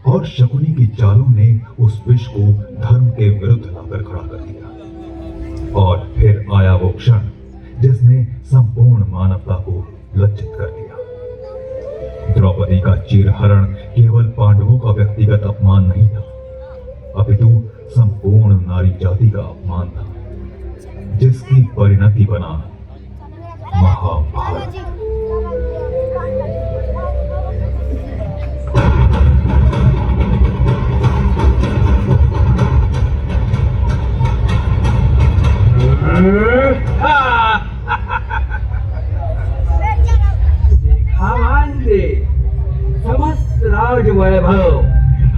और शकुनी की चालों ने उस विष को धर्म के विरुद्ध लाकर खड़ा कर दिया। और फिर आया वो क्षण जिसने संपूर्ण मानवता को लज्जित कर दिया। द्रौपदी का चीरहरण केवल पांडवों का व्यक्तिगत अपमान नहीं था, अपितु संपूर्ण नारी जाति का अपमान था, जिसकी परिणति बना महाभारत। देखा भांजे, समस्त राज वैभव,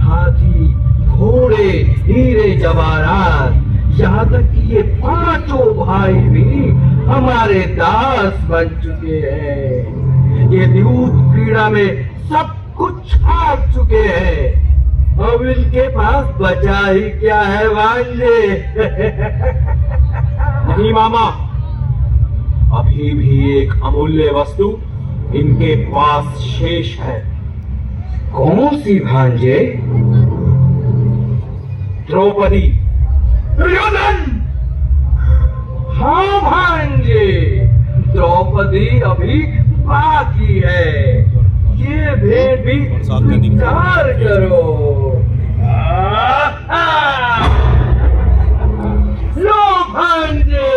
हाथी, घोड़े, हीरे जवाहरात, यहाँ तक कि ये पांचों भाई भी हमारे दास बन चुके हैं। ये द्यूत क्रीड़ा में सब कुछ हार चुके हैं। अब इनके पास बचा ही क्या है भांजे? नहीं मामा, अभी भी एक अमूल्य वस्तु इनके पास शेष है। कौन सी भांजे? द्रौपदी। दुर्योधन! हाँ भांजे, द्रौपदी अभी बाकी है। ये भेद भी विचार करो। लो भांजे,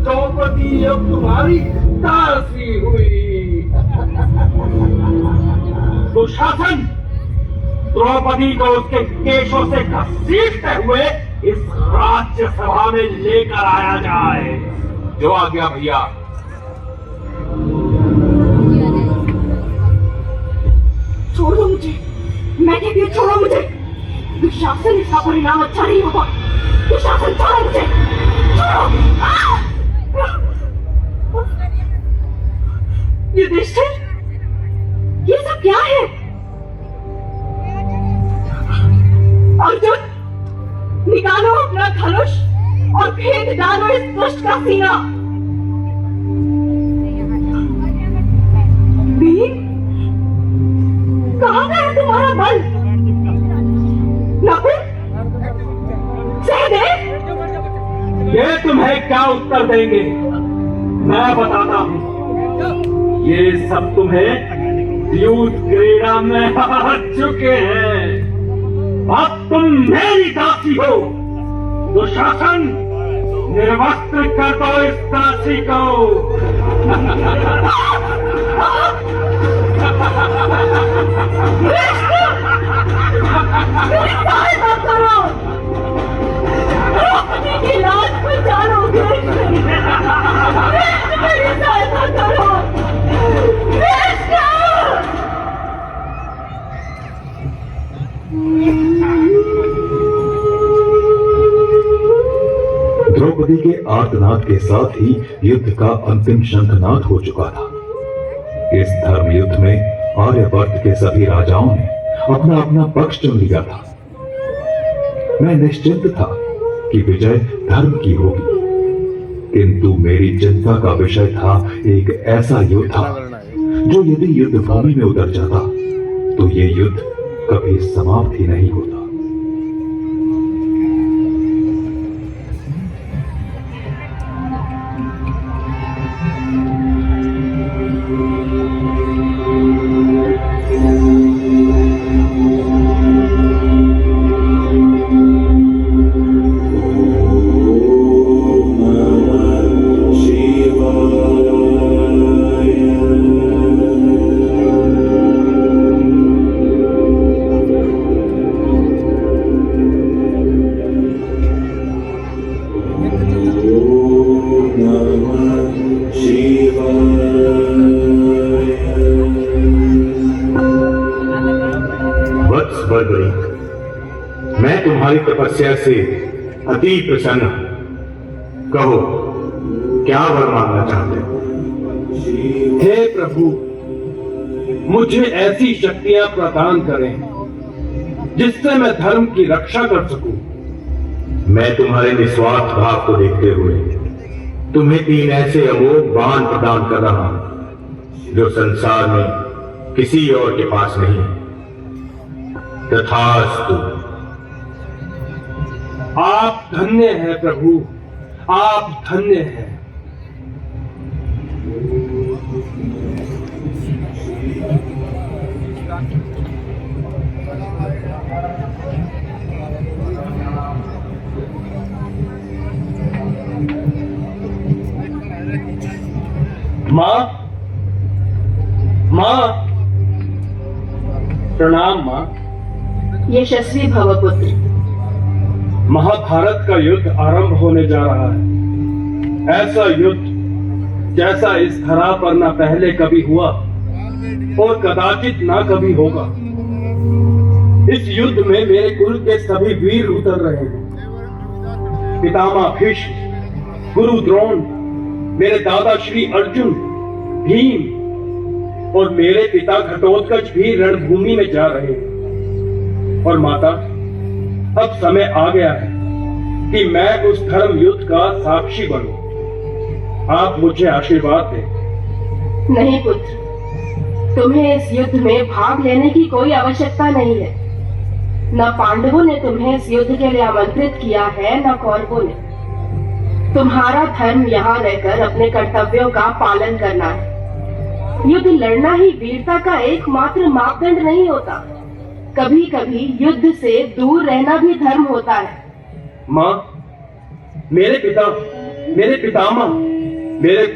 द्रौपदी अब तुम्हारी दासी हुई। दुशासन, द्रौपदी को उसके केशों से घसीटते हुए इस राज्य सभा में लेकर आया जाए। जो आ गया भैया। छोड़ो मुझे, मैं कहती हूँ छोड़ो मुझे। दुशासन, इसका परिणाम अच्छा नहीं होगा। दुशासन, छोड़ो मुझे, छोड़ो। युधिष्ठिर, ये सब क्या है? अर्जुन, निकालो अपना धनुष और भेद डालो इस दुष्ट का सीना। भीम, कहाँ गया तुम्हारा बल? नकुल, सहदेव, ये तुम्हें क्या उत्तर देंगे? मैं बताता हूँ। ये सब तुम्हें द्यूत क्रीड़ा में हार चुके हैं। अब तुम मेरी दासी हो। दुशासन, निर्वस्त्र कर दो इस दासी को। द्रौपदी की लाज बचाओगे। मेरी सहायता करो। द्रौपदी के आर्तनाद के साथ ही युद्ध का अंतिम शंखनाद हो चुका था। इस धर्म युद्ध में आर्यवर्त के सभी राजाओं ने अपना अपना पक्ष चुन लिया था। मैं निश्चिंत था कि विजय धर्म की होगी, किंतु मेरी चिंता का विषय था एक ऐसा योद्धा जो यदि युद्ध भूमि में उतर जाता तो ये युद्ध कभी समाप्त ही नहीं होता। मैं तुम्हारी तपस्या से अति प्रसन्न हूं। कहो, क्या वर मांगना चाहते हो? हे प्रभु, मुझे ऐसी शक्तियां प्रदान करें जिससे मैं धर्म की रक्षा कर सकूं। मैं तुम्हारे निस्वार्थ भाव को देखते हुए तुम्हें 3 ऐसे अमोघ बाण प्रदान कर रहा हूं जो संसार में किसी और के पास नहीं है। तथास्तु। आप धन्य हैं प्रभु, आप धन्य हैं। माँ, माँ, प्रणाम माँ। यशस्वी भव पुत्र। महाभारत का युद्ध आरंभ होने जा रहा है। ऐसा युद्ध जैसा इस धरा पर न पहले कभी हुआ और कदाचित ना कभी होगा। इस युद्ध में मेरे कुल के सभी वीर उतर रहे हैं। पितामह भीष्म, गुरु द्रोण, मेरे दादा श्री अर्जुन, भीम और मेरे पिता घटोत्कच भी रणभूमि में जा रहे हैं। और माता, अब समय आ गया है कि मैं उस धर्म युद्ध का साक्षी बनूं। आप मुझे आशीर्वाद दें। नहीं पुत्र, तुम्हें इस युद्ध में भाग लेने की कोई आवश्यकता नहीं है। न पांडवों ने तुम्हें इस युद्ध के लिए आमंत्रित किया है, न कौरवों ने। तुम्हारा धर्म यहाँ रहकर अपने कर्तव्यों का पालन करना है। युद्ध लड़ना ही वीरता का एकमात्र मापदंड नहीं होता। कभी कभी युद्ध से दूर रहना भी धर्म होता है। माँ, मेरे पिता, मेरे पितामह, मेरे